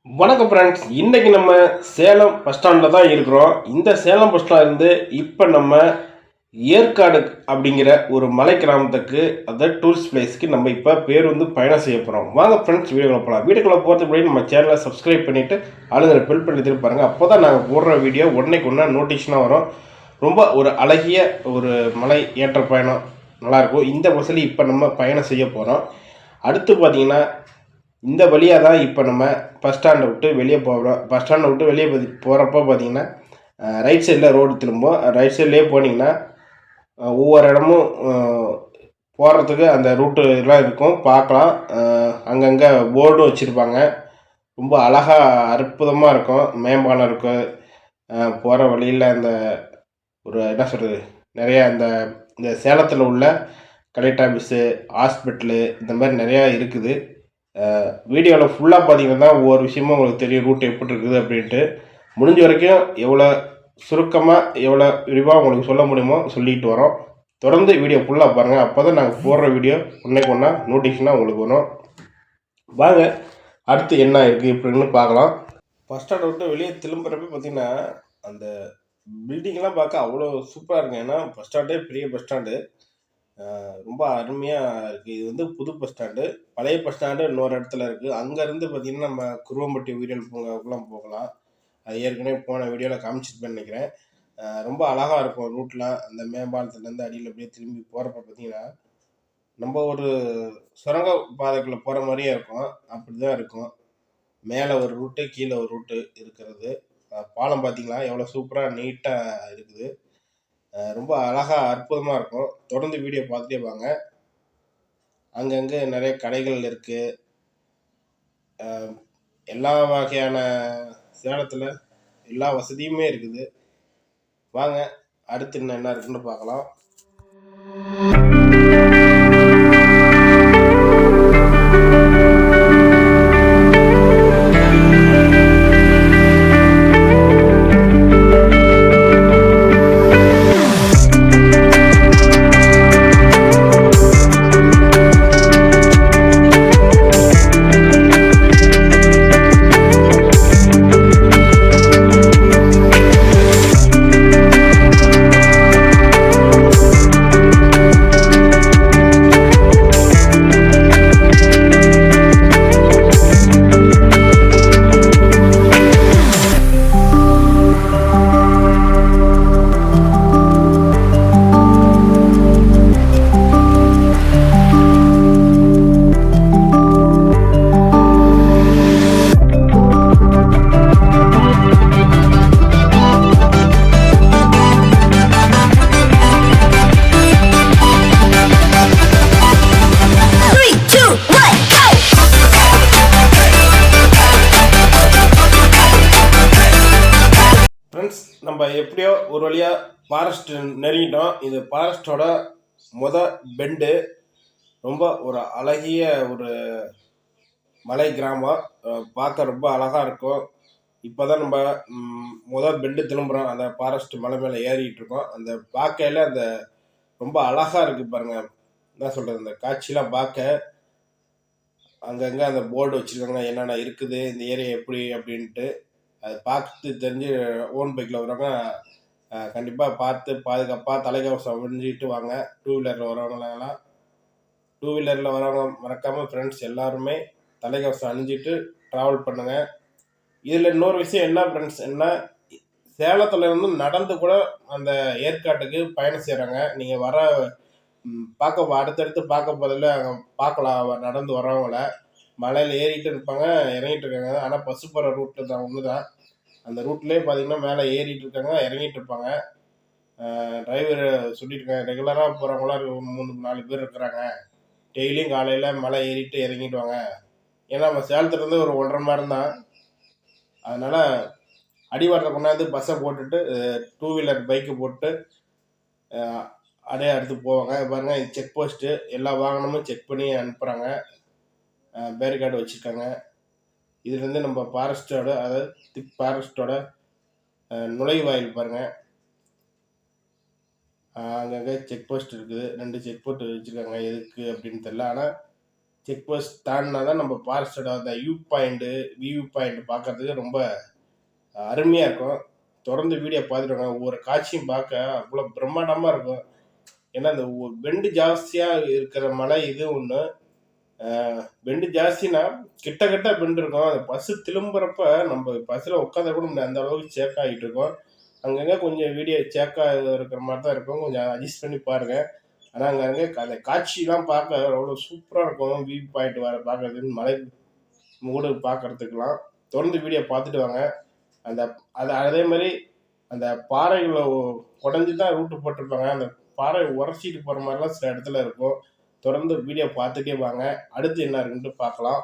வணக்கம் ஃப்ரெண்ட்ஸ். இன்னைக்கு நம்ம சேலம் பஸ் ஸ்டாண்டில் தான் இருக்கிறோம். இந்த சேலம் பஸ் ஸ்டாண்ட்லேருந்து இப்போ நம்ம ஏற்காடு அப்படிங்கிற ஒரு மலை கிராமத்துக்கு, அதாவது டூரிஸ்ட் பிளேஸ்க்கு நம்ம இப்போ பேருந்து பயணம் செய்ய போகிறோம். வாங்க ஃப்ரெண்ட்ஸ், வீடியோக்குள்ள போகலாம். வீடியோக்குள்ள போகிறதுக்கு முன்னாடி நம்ம சேனலை சப்ஸ்கிரைப் பண்ணிவிட்டு ஆளுங்களை பெல் பண்ணி திருப்பாருங்க. அப்போ தான் நாங்கள் போடுற வீடியோ உடனேக்கு ஒன்றா நோட்டிஃபிகேஷனாக வரும். ரொம்ப ஒரு அழகிய ஒரு மலை ஏற்ற பயணம் நல்லாயிருக்கும். இந்த பஸ்ஸில் இப்போ நம்ம பயணம் செய்ய போகிறோம். அடுத்து பார்த்தீங்கன்னா, இந்த வழியாக தான் இப்போ நம்ம பஸ் ஸ்டாண்டை விட்டு வெளியே போகிறோம். பஸ் ஸ்டாண்டை விட்டு வெளியே போகிறப்போ பார்த்தீங்கன்னா, ரைட் சைடில் ரோடு திரும்பும். ரைட் சைட்லேயே போனீங்கன்னா ஒவ்வொரு இடமும் போகிறதுக்கு அந்த ரூட்டுலாம் இருக்கும், பார்க்கலாம். அங்கங்கே போர்டும் வச்சுருப்பாங்க. ரொம்ப அழகாக அற்புதமாக இருக்கும். மேம்பாலம் இருக்கும். போகிற வழியில் அந்த ஒரு என்ன சொல்கிறது, நிறையா இந்த சேலத்தில் உள்ள கலெக்டர் ஆஃபீஸு, ஹாஸ்பிட்டலு, இந்த மாதிரி நிறையா இருக்குது. வீடியோவில் ஃபுல்லாக பார்த்தீங்கன்னா ஒவ்வொரு விஷயமும் உங்களுக்கு தெரியும், ரூட் எப்படி இருக்குது அப்படின்ட்டு. முடிஞ்ச வரைக்கும் எவ்வளோ சுருக்கமாக எவ்வளோ விரிவாக உங்களுக்கு சொல்ல முடியுமோ சொல்லிட்டு வரோம். தொடர்ந்து வீடியோ ஃபுல்லாக பாருங்கள். அப்போ தான் நாங்கள் போடுற வீடியோ ஒன்றைக்கு ஒன்றா நோட்டிஃபிகேஷனாக உங்களுக்கு வரும். வாங்க அடுத்து என்ன இருக்குது இப்படின்னு பார்க்கலாம். பஸ் ஸ்டாண்டை விட்டு வெளியே திரும்புகிறப்ப பார்த்தீங்கன்னா அந்த பில்டிங்லாம் பார்க்க அவ்வளோ சூப்பராக இருக்கும். ஏன்னா பஸ் ஸ்டாண்டே பெரிய பஸ் ஸ்டாண்டு, ரொம்ப அருமையாக இருக்குது. இது வந்து புது பஸ் ஸ்டாண்டு. பழைய பஸ் ஸ்டாண்டு இன்னொரு இடத்துல இருக்குது. அங்கேருந்து பார்த்திங்கன்னா நம்ம குருவம்பட்டி உயிரியல் பூங்காவுக்குலாம் போகலாம். அது ஏற்கனவே போன வீடியோவில் காமிச்சிருப்பேன்னு நினைக்கிறேன். ரொம்ப அழகாக இருக்கும் ரூட்லாம். அந்த மேம்பாலத்துலேருந்து அடியில் அப்படியே திரும்பி போகிறப்ப பார்த்திங்கன்னா நம்ம ஒரு சுரங்க பாதைக்குள்ளே போகிற மாதிரியே இருக்கும். அப்படி தான் இருக்கும். மேலே ஒரு ரூட்டு, கீழே ஒரு ரூட்டு இருக்கிறது. பாலம் பார்த்திங்களா எவ்வளோ சூப்பராக நீட்டாக இருக்குது. ரொம்ப அழகாக அற்புதமாக இருக்கும். தொடர்ந்து வீடியோ பார்த்துட்டே வாங்க. அங்கங்கே நிறைய கடைகள் இருக்குது. எல்லா வகையான சேலத்தில் எல்லா வசதியுமே இருக்குது. வாங்க அடுத்து என்ன இருக்குன்னு பார்க்கலாம். நம்ம எப்படியோ ஒரு வழியாக ஃபாரஸ்ட் நெருங்கிட்டோம். இது ஃபாரஸ்டோட பெண்டு. ரொம்ப ஒரு அழகிய ஒரு மலை கிராமம். பார்க்க ரொம்ப அழகாக இருக்கும். இப்போ தான் நம்ம பெண்டு திரும்புகிறோம். அந்த ஃபாரஸ்ட் மலை மேலே ஏறிக்கிட்டு இருக்கோம். அந்த பார்க்கையில் அந்த ரொம்ப அழகாக இருக்குது பாருங்கள். என்ன சொல்கிறது, அந்த காட்சியெலாம் பார்க்க அங்கங்கே அந்த போர்டு வச்சுருக்காங்க, என்னென்ன இருக்குது, இந்த ஏரியா எப்படி அப்படின்ட்டு. அது பார்த்து தெரிஞ்சு ஓன் பைக்கில் வரவங்க கண்டிப்பாக பார்த்து பாதுகாப்பாக தலைக்கவசம் அணிஞ்சிட்டு வாங்க. டூ வீலரில் வரவங்க மறக்காமல் ஃப்ரெண்ட்ஸ் எல்லாருமே தலைக்கவசம் அணிஞ்சிட்டு ட்ராவல் பண்ணுங்கள். இதில் இன்னொரு விஷயம் என்ன ஃப்ரெண்ட்ஸ், என்ன சேலத்துலேருந்து நடந்து கூட அந்த ஏற்காட்டுக்கு பயணம் செய்கிறாங்க. நீங்கள் அடுத்தடுத்து பார்க்க போதில் அங்கே பார்க்கலாம். நடந்து வரவங்கள மலையில் ஏறிட்டு இருப்பாங்க, இறங்கிட்டு இருக்காங்க. ஆனால் பஸ்ஸு போகிற ரூட்டு தான் ஒன்று தான். அந்த ரூட்லேயே பார்த்தீங்கன்னா மேலே ஏறிட்டு இருக்காங்க, இறங்கிட்டு இருப்பாங்க. டிரைவர் சொல்லியிருக்காங்க, ரெகுலராக போகிறவங்களாம் 3-4 பேர் இருக்கிறாங்க. டெய்லியும் காலையில் மலை ஏறிட்டு இறங்கிடுவாங்க. ஏன்னா நம்ம சேலத்துலேருந்து ஒரு 1.5 மணி நேரம் தான். அதனால் அடிவாரத்தில் கொண்டாந்து பஸ்ஸை போட்டுட்டு 2 வீலர் பைக்கு போட்டு அப்படியே அடுத்து போவாங்க. பாருங்க, செக் போஸ்ட்டு, எல்லா வாகனமும் செக் பண்ணி அனுப்புகிறாங்க. பேரிகார்டு வச்சுருக்காங்க. இதுலேருந்து நம்ம ஃபாரஸ்ட்டோட, அதாவது திக் ஃபாரஸ்ட்டோட நுழைவாயில் பாருங்கள். அங்கங்கே செக் போஸ்ட் இருக்குது. 2 செக் போஸ்ட் வச்சுருக்காங்க. எதுக்கு அப்படின்னு தெரியல. ஆனால் செக் போஸ்ட் தாண்டினா தான் நம்ம ஃபாரஸ்டோட அந்த வியூ பாயிண்ட் பார்க்கறதுக்கு ரொம்ப அருமையாக இருக்கும். தொடர்ந்து வீடியோ பார்த்துட்டு வாங்க. ஒவ்வொரு காட்சியும் பார்க்க அவ்வளோ பிரம்மாண்டமாக இருக்கும். ஏன்னா அந்த பெண்டு ஜாஸ்தியாக இருக்கிற மலை இது ஒன்று. பெண்டு ஜாஸ்தினா கிட்ட பெண்டு இருக்கும். அந்த பஸ்ஸு திரும்புறப்ப நம்ம பஸ்ஸில் உட்காந்த கூட முடியாது, அந்த அளவுக்கு சேக் ஆகிட்டு இருக்கும். அங்கங்கே கொஞ்சம் வீடியோ சேக்காக இருக்கிற மாதிரி தான் இருக்கும், கொஞ்சம் அட்ஜஸ்ட் பண்ணி பாருங்கள். ஆனால் அங்கங்கே அந்த காட்சிலாம் பார்க்க அவ்வளோ சூப்பராக இருக்கும். வியூ பாயிண்ட் வர பார்க்கறதுக்கு, மலை மூடு பார்க்கறதுக்கெலாம் தொடர்ந்து வீடியோ பார்த்துட்டு வாங்க. அதே மாதிரி அந்த பாறைகளை உடஞ்சி தான் ரூட்டு போட்டிருப்பாங்க. அந்த பாறை உரசிட்டு போகிற மாதிரிலாம் சில இடத்துல இருக்கும். தொடர்ந்து வீடியோ பார்த்துட்டே வாங்க. அடுத்து என்ன இருக்குன்ட்டு பார்க்கலாம்.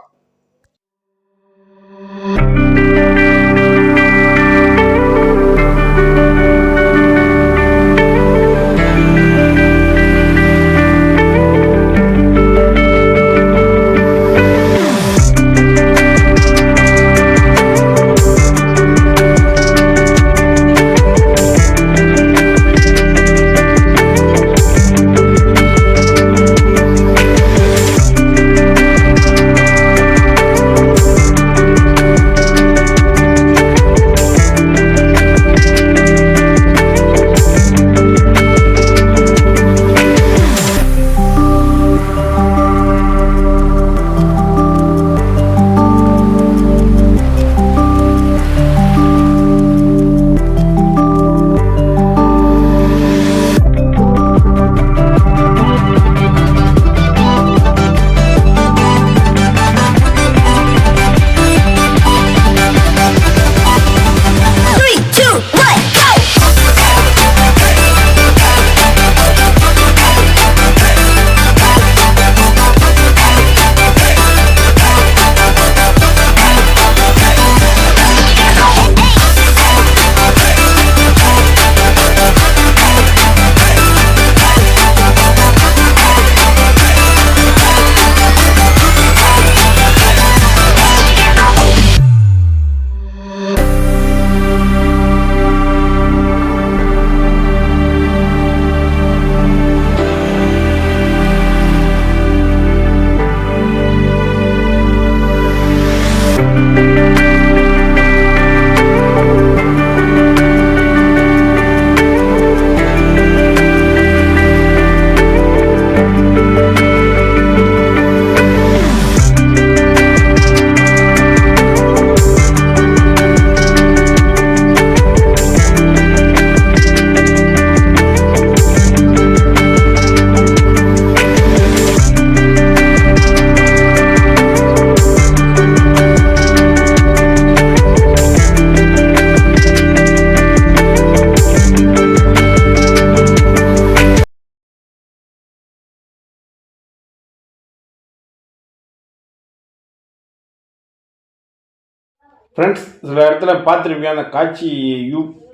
ஃப்ரெண்ட்ஸ், சில இடத்துல பார்த்துருப்பீங்க, அந்த காட்சி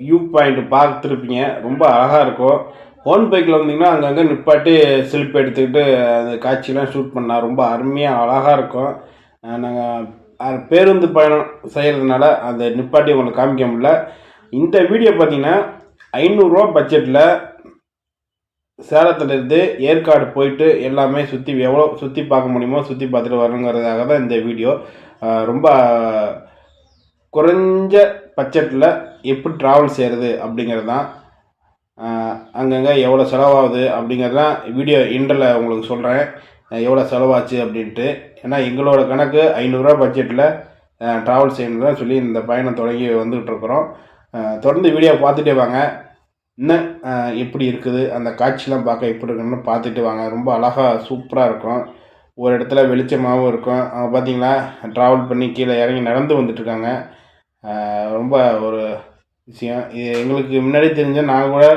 வியூ பாயிண்ட் பார்த்துருப்பீங்க. ரொம்ப அழகாக இருக்கும். ஓன் பைக்கில் வந்தீங்கன்னா அங்கங்கே நிப்பாட்டி செல்ஃபி எடுத்துக்கிட்டு அந்த காட்சியெலாம் ஷூட் பண்ணால் ரொம்ப அருமையாக அழகாக இருக்கும். நாங்கள் பேருந்து பயணம் செய்கிறதுனால அந்த நிப்பாட்டி உங்களுக்கு காமிக்க முடியல. இந்த வீடியோ பார்த்தீங்கன்னா 500 ரூபா பட்ஜெட்டில் சேலத்துலேருந்து ஏற்காடு போயிட்டு எல்லாமே எவ்வளோ சுற்றி பார்க்க முடியுமோ சுற்றி பார்த்துட்டு வரணுங்கிறதுக்காக தான் இந்த வீடியோ. ரொம்ப குறைஞ்ச பட்ஜெட்டில் எப்படி ட்ராவல் செய்கிறது அப்படிங்கிறது தான். அங்கங்கே எவ்வளோ செலவாகுது அப்படிங்கிறது தான் வீடியோ எண்டில் உங்களுக்கு சொல்கிறேன், எவ்வளோ செலவாச்சு அப்படின்ட்டு. ஏன்னா எங்களோட கணக்கு 500 ரூபா பட்ஜெட்டில் ட்ராவல் செய்யணும் தான் சொல்லி இந்த பயணம் தொடங்கி வந்துகிட்ருக்குறோம். தொடர்ந்து வீடியோ பார்த்துட்டே வாங்க. இன்னும் எப்படி இருக்குது அந்த காட்சிலாம் பார்க்க எப்படி இருக்குன்னு பார்த்துட்டு வாங்க. ரொம்ப அழகாக சூப்பராக இருக்கும். ஒரு இடத்துல வெளிச்சமாகவும் இருக்கும். அவங்க பார்த்தீங்களா ட்ராவல் பண்ணி கீழே இறங்கி நடந்து வந்துட்டுருக்காங்க. ரொம்ப ஒரு விஷயம் இது எங்களுக்கு முன்னாடி தெரிஞ்சால் நாங்கள் கூட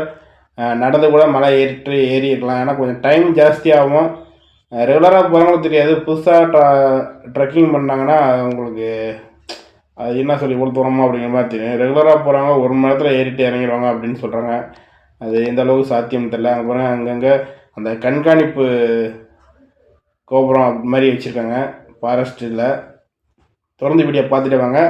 நடந்து கூட மலை ஏறிடலாம். ஏன்னா கொஞ்சம் டைம் ஜாஸ்தியாகும். ரெகுலராக போகிறவங்களுக்கு தெரியாது, புதுசாக ட்ரெக்கிங் பண்ணாங்கன்னா உங்களுக்கு அது என்ன சொல்லி இவ்வளோ தூரமாக அப்படிங்கிற மாதிரி தெரியும். ரெகுலராக போகிறாங்க 1 மணி நேரத்தில் ஏறிட்டு இறங்கிடுவாங்க அப்படின்னு சொல்கிறாங்க. அது எந்த அளவுக்கு சாத்தியம் தெரியல. அங்கே போனால் அங்கங்கே அந்த கண்காணிப்பு கோபுரம் அப்படி மாதிரி வச்சுருக்காங்க ஃபாரஸ்ட்டில். தொடர்ந்து வீடியோ பார்த்துட்டு வாங்க.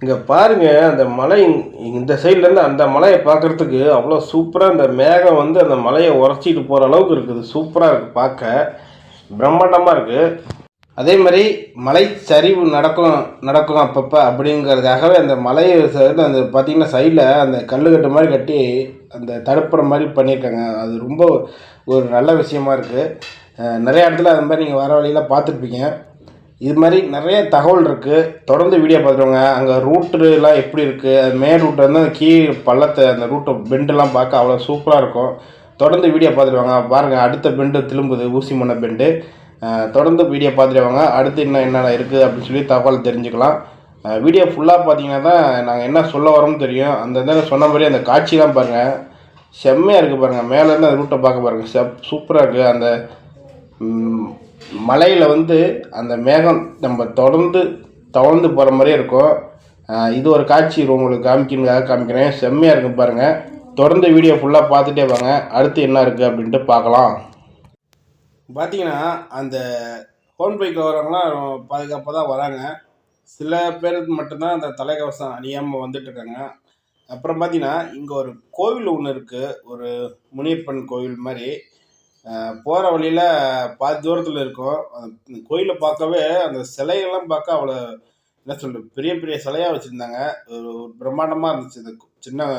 இங்கே பாருங்கள், அந்த மலை இந்த சைட்லேருந்து அந்த மலையை பார்க்குறதுக்கு அவ்வளோ சூப்பராக அந்த மேகம் வந்து அந்த மலையை உரைச்சிட்டு போகிற அளவுக்கு இருக்குது. சூப்பராக இருக்குது, பார்க்க பிரம்மாண்டமாக இருக்குது. அதே மாதிரி மலை சரிவு நடக்கும் அப்பப்போ அப்படிங்கிறதுக்காகவே அந்த மலையை அந்த பார்த்திங்கன்னா சைடில் அந்த கல்லுக்கட்டு மாதிரி கட்டி அந்த தடுப்புற மாதிரி பண்ணியிருக்காங்க. அது ரொம்ப ஒரு நல்ல விஷயமா இருக்குது. நிறைய இடத்துல அது மாதிரி நீங்கள் வர வழியில் பார்த்துருப்பீங்க. இது மாதிரி நிறைய தகவல் இருக்குது. தொடர்ந்து வீடியோ பார்த்துருவாங்க. அங்கே ரூட்டுலாம் எப்படி இருக்குது, அது மேல் ரூட்டை வந்து கீழ் பள்ளத்தை அந்த ரூட்டை பெண்டெல்லாம் பார்க்க அவ்வளோ சூப்பராக இருக்கும். தொடர்ந்து வீடியோ பார்த்துருவாங்க. பாருங்கள், அடுத்த பெண்டு திரும்புது, ஊசி மண்ண பெண்டு. தொடர்ந்து வீடியோ பார்த்துருவாங்க. அடுத்து என்னென்ன இருக்குது அப்படின்னு சொல்லி தகவல் தெரிஞ்சுக்கலாம். வீடியோ ஃபுல்லாக பார்த்தீங்கன்னா தான் நாங்கள் என்ன சொல்ல வரோம்னு தெரியும். அந்த இதில் சொன்ன மாதிரி அந்த காட்சிலாம் பாருங்கள், செம்மையாக இருக்குது பாருங்கள். மேலேருந்து அந்த ரூட்டை பார்க்க பாருங்கள், சூப்பராக இருக்குது. அந்த மலையில் வந்து அந்த மேகம் நம்ம தவழ்ந்து போகிற மாதிரியே இருக்கும். இது ஒரு காட்சி உங்களுக்கு காமிக்கிறேன். செம்மையாக இருக்குது பாருங்கள். தொடர்ந்து வீடியோ ஃபுல்லாக பார்த்துட்டே வாங்க. அடுத்து என்ன இருக்குது அப்படின்ட்டு பார்க்கலாம். பார்த்தீங்கன்னா அந்த ஹோன் பைக்கில் வரவங்களாம் பாதுகாப்பாக தான் வராங்க. சில பேருக்கு மட்டும்தான் அந்த தலைக்கவசம் அணியாமல் வந்துட்டுருக்காங்க. அப்புறம் பார்த்தீங்கன்னா இங்கே ஒரு கோவில் ஒன்று இருக்குது, ஒரு முனியப்பன் கோவில் மாதிரி. போகிற வழியில் பாதி தூரத்தில் இருக்கும். அந்த கோயிலை பார்க்கவே அந்த சிலைகள்லாம் பார்க்க அவ்வளோ என்ன சொல்கிறது, பெரிய பெரிய சிலையாக வச்சுருந்தாங்க. ஒரு பிரம்மாண்டமாக இருந்துச்சு. இந்த சின்ன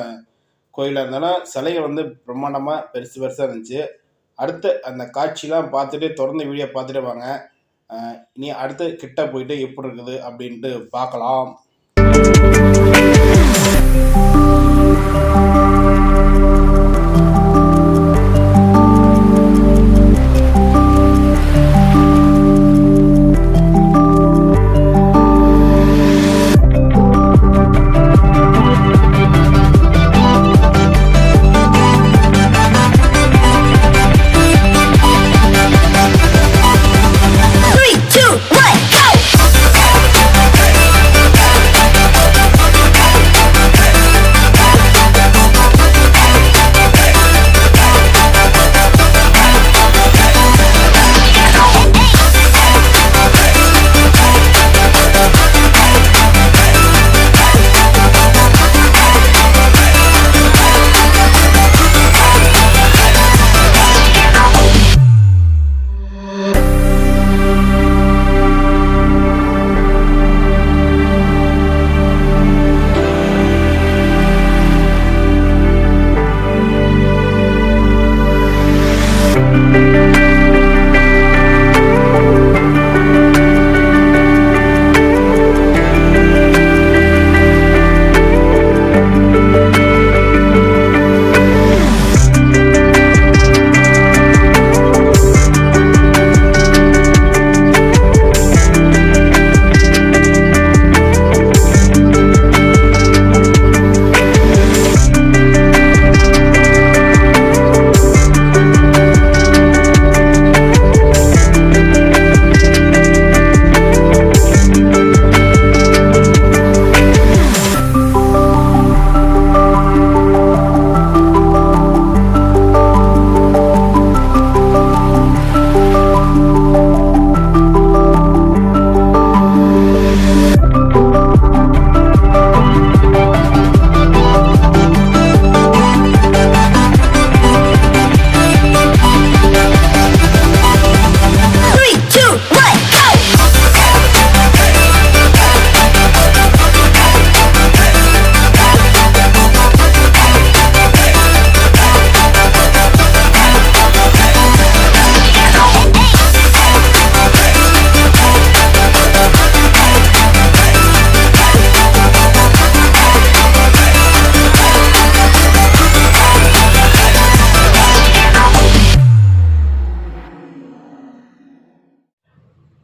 கோயிலாக இருந்தாலும் சிலைகள் வந்து பிரம்மாண்டமாக பெருசாக இருந்துச்சு. அடுத்து அந்த காட்சிலாம் பார்த்துட்டு தொடர்ந்து வீடியோ பார்த்துட்டு வாங்க. இனி அடுத்து கிட்ட போயிட்டு எப்படி இருக்குது அப்படின்ட்டு பார்க்கலாம்.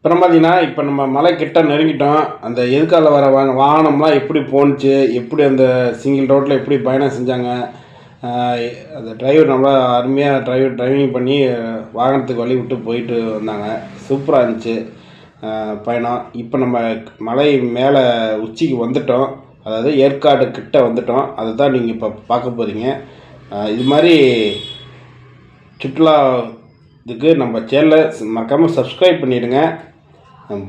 அப்புறம் பார்த்தீங்கன்னா இப்போ நம்ம மலை கிட்ட நெருங்கிட்டோம். அந்த எதுக்கால வர வாகனம்லாம் எப்படி போணுச்சு, எப்படி அந்த சிங்கிள் ரோட்டில் எப்படி பயணம் செஞ்சாங்க, அந்த டிரைவர் நல்லா அருமையாக டிரைவிங் பண்ணி வாகனத்துக்கு வழி விட்டு போயிட்டு வந்தாங்க. சூப்பராக இருந்துச்சு பயணம். இப்போ நம்ம மலை மேலே உச்சிக்கு வந்துட்டோம், அதாவது ஏற்காடு கிட்ட வந்துட்டோம். அதை தான் நீங்கள் இப்போ பார்க்க போகிறீங்க. இது மாதிரி சுற்றுலா இதுக்கு நம்ம சேனலை மறக்காமல் சப்ஸ்கிரைப் பண்ணிவிடுங்க.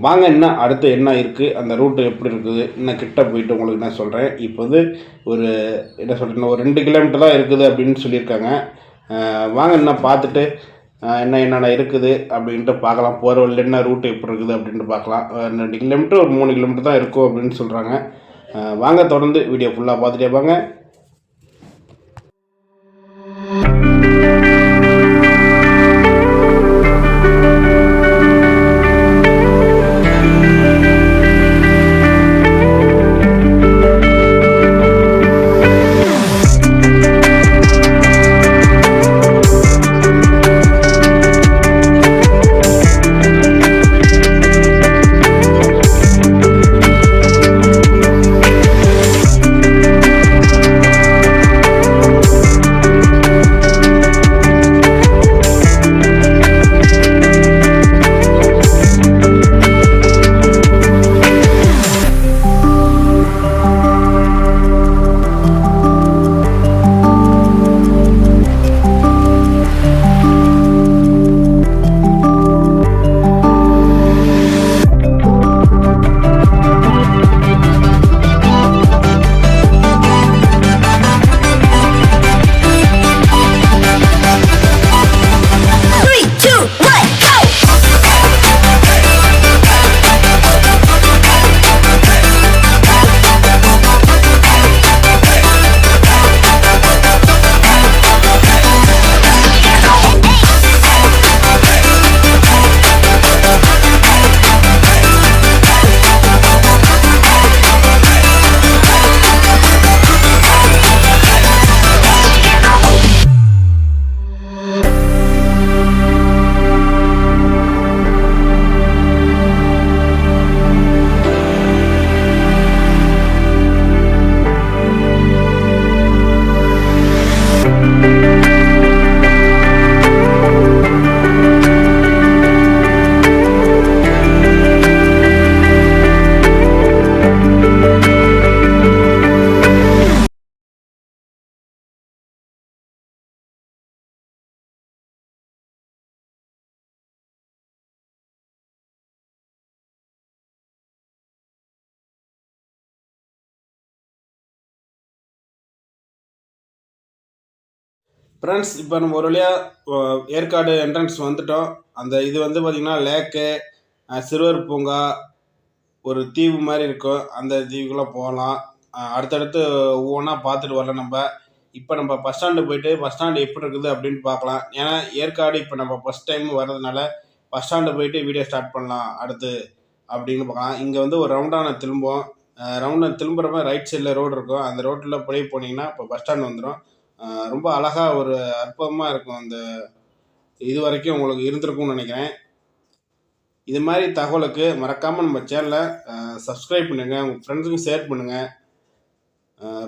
வாங்க இன்னும் அடுத்து என்ன இருக்குது, அந்த ரூட்டு எப்படி இருக்குது, இன்னும் கிட்ட போயிட்டு உங்களுக்கு நான் சொல்கிறேன். இப்போ வந்து ஒரு என்ன சொல்கிறேன், ஒரு 2 கிலோமீட்டர் தான் இருக்குது அப்படின்னு சொல்லியிருக்காங்க. வாங்க இன்னும் பார்த்துட்டு என்னென்ன இருக்குது அப்படின்ட்டு பார்க்கலாம். போகிற வழியில் என்ன ரூட்டு எப்படி இருக்குது அப்படின்ட்டு பார்க்கலாம். 2 கிலோமீட்டர் ஒரு 3 கிலோமீட்டர் தான் இருக்கும் அப்படின்னு சொல்கிறாங்க. வாங்க தொடர்ந்து வீடியோ ஃபுல்லாக பார்த்துட்டே வாங்க. ஃப்ரெண்ட்ஸ், இப்போ நம்ம ஒரு வழியாக ஏற்காடு என்ட்ரன்ஸ் வந்துட்டோம். அந்த இது வந்து பார்த்திங்கன்னா லேக்கு, சிறுவர் பூங்கா, ஒரு தீவு மாதிரி இருக்கும். அந்த தீவுக்குள்ளே போகலாம். அடுத்தடுத்து ஒவ்வொன்றா பார்த்துட்டு வரலாம். இப்போ நம்ம பஸ் ஸ்டாண்டு போயிட்டு பஸ் ஸ்டாண்டு எப்படி இருக்குது அப்படின்னு பார்க்கலாம். ஏன்னா ஏற்காடு இப்போ நம்ம ஃபஸ்ட் டைம் வர்றதுனால பஸ் ஸ்டாண்டு போயிட்டு வீடியோ ஸ்டார்ட் பண்ணலாம் அடுத்து அப்படின்னு பார்க்கலாம். இங்கே வந்து ஒரு ரவுண்டான திரும்புகிறப்ப ரைட் சைடில் ரோடு இருக்கும். அந்த ரோட்டில் அப்படியே போனீங்கன்னா இப்போ பஸ் ஸ்டாண்டு வந்துடும். ரொம்ப அழகாக ஒரு அற்புதமாக இருக்கும். அந்த இது வரைக்கும் உங்களுக்கு இருந்திருக்கும்னு நினைக்கிறேன். இது மாதிரி தகவலுக்கு மறக்காமல் நம்ம சேனலை சப்ஸ்கிரைப் பண்ணுங்கள், உங்கள் ஃப்ரெண்ட்ஸுக்கும் ஷேர் பண்ணுங்கள்.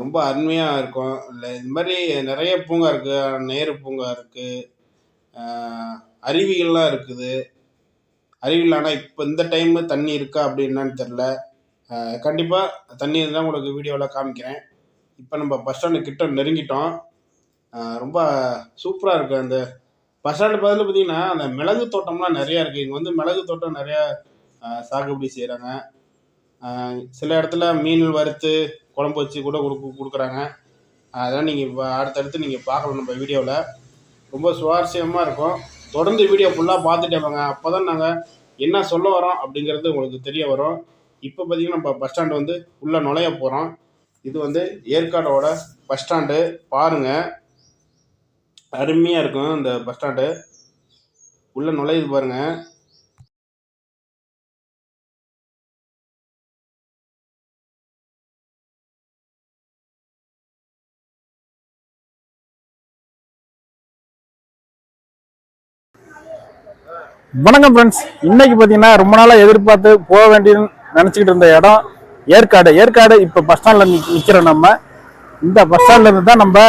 ரொம்ப அருமையாக இருக்கும். இல்லை இது மாதிரி நிறைய பூங்கா இருக்குது. நேரு பூங்கா இருக்குது, அருவிகள்லாம் இருக்குது. அருவிகள் ஆனால் இப்போ இந்த டைமு தண்ணி இருக்கா அப்படின்னான்னு தெரில. கண்டிப்பாக தண்ணி இருந்தால் உங்களுக்கு வீடியோவில் காமிக்கிறேன். இப்போ நம்ம பஸ் ஸ்டாண்டு கிட்ட நெருங்கிட்டோம். ரொம்ப சூப்பராக இருக்குது. அந்த பஸ் ஸ்டாண்டு பதில் பார்த்திங்கன்னா அந்த மிளகு தோட்டம்லாம் நிறையா இருக்குது. இங்கே வந்து மிளகு தோட்டம் நிறையா சாகுபடி செய்கிறாங்க. சில இடத்துல மீன் வறுத்து குழம்பு வச்சு கூட கொடுக்குறாங்க. அதெல்லாம் நீங்கள் இப்போ அடுத்தடுத்து நீங்கள் பார்க்கலாம் நம்ம வீடியோவில். ரொம்ப சுவாரஸ்யமாக இருக்கும். தொடர்ந்து வீடியோ ஃபுல்லாக பார்த்துட்டே வாங்க. அப்போ தான் நாங்கள் என்ன சொல்ல வரோம் அப்படிங்கிறது உங்களுக்கு தெரிய வரும். இப்போ பார்த்திங்கன்னா நம்ம பஸ் ஸ்டாண்டு வந்து உள்ளே நுழைய போகிறோம். இது வந்து ஏற்காடோட பஸ் ஸ்டாண்டு. பாருங்கள், அருமையாக இருக்கும் இந்த பஸ் ஸ்டாண்டு. உள்ளே நுழையுது பாருங்கள். வணக்கம் ஃப்ரெண்ட்ஸ், இன்னைக்கு பார்த்தீங்கன்னா ரொம்ப நாளாக எதிர்பார்த்து போக வேண்டியன்னு நினச்சிக்கிட்டு இருந்த இடம் ஏற்காடு. இப்போ பஸ் ஸ்டாண்டில் நிற்கிறோம். நம்ம இந்த பஸ் ஸ்டாண்ட்ல இருந்து தான் நம்ம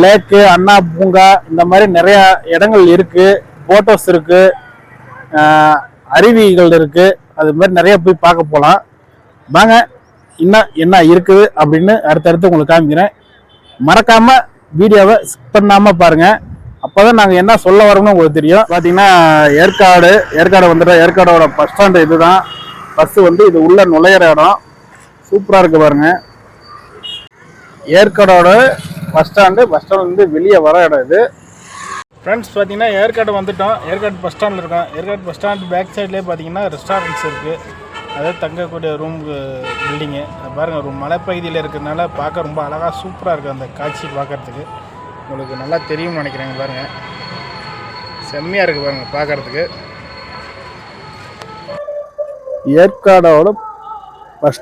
லேக்கு, அண்ணா பூங்கா, இந்த மாதிரி நிறையா இடங்கள் இருக்குது. ஃபோட்டோஸ் இருக்குது, அருவிகள் இருக்குது. அது மாதிரி நிறைய போய் பார்க்க போகலாம். வாங்க இன்னும் என்ன இருக்குது அப்படின்னு அடுத்தடுத்து உங்களுக்கு காமிக்கிறேன். மறக்காமல் வீடியோவை ஸ்கிப் பண்ணாமல் பாருங்கள். அப்போதான் நாங்கள் என்ன சொல்ல வரோம்னு உங்களுக்கு தெரியும். பார்த்தீங்கன்னா ஏற்காடு வந்துட்டோம். ஏற்காடோட பஸ் ஸ்டாண்டு இதுதான். பஸ்ஸு வந்து இது உள்ள நுழையிற இடம். சூப்பராக இருக்குது பாருங்க. ஏற்காடோட பஸ் ஸ்டாண்ட்லேருந்து வெளியே வர இடம் இது. ஃப்ரெண்ட்ஸ் பார்த்தீங்கன்னா ஏற்காடு வந்துட்டோம். ஏற்காடு பஸ் ஸ்டாண்டில் இருக்கோம். ஏற்காடு பஸ் ஸ்டாண்ட் பேக் சைட்லேயே பார்த்தீங்கன்னா ரெஸ்டாரண்ட்ஸ் இருக்குது. அதாவது தங்கக்கூடிய ரூம் பில்டிங்கு பாருங்கள். ரூம் மலைப்பகுதியில் இருக்கிறதுனால பார்க்க ரொம்ப அழகாக சூப்பராக இருக்குது. அந்த காட்சி பார்க்குறதுக்கு உங்களுக்கு நல்லா தெரியும்னு நினைக்கிறேங்க. பாருங்கள், செம்மையாக இருக்குது பாருங்கள் பார்க்குறதுக்கு. ஏற்காடோட பஸ்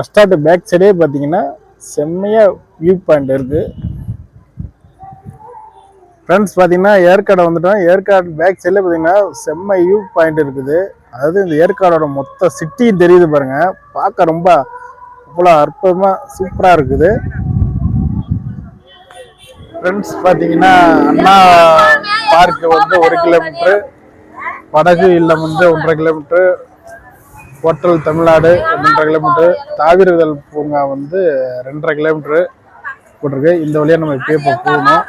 ஸ்டாண்டு பேக் சைடே பார்த்தீங்கன்னா செம்மையாக வியூ பாயிண்ட் இருக்குது. ஃப்ரெண்ட்ஸ் பார்த்தீங்கன்னா ஏற்காடு வந்துட்டோம். ஏற்காடு பேக் சைடில் பார்த்தீங்கன்னா செம்ம வியூ பாயிண்ட் இருக்குது. அதாவது இந்த ஏற்காடோட மொத்த சிட்டியும் தெரியுது பாருங்க. பார்க்க ரொம்ப அவ்வளோ அற்புதமாக சூப்பராக இருக்குது. ஃப்ரெண்ட்ஸ் பார்த்தீங்கன்னா அண்ணா பார்க்கு வந்து 1 கிலோமீட்ரு, படகு இல்லம் வந்து 1.5 கிலோமீட்ரு, ஹோட்டல் தமிழ்நாடு 2.5 கிலோமீட்ரு, தாவரவியல் பூங்கா வந்து 2.5 கிலோமீட்ரு போட்டிருக்கு. இந்த வழியாக நம்ம இப்பயே போகணும்.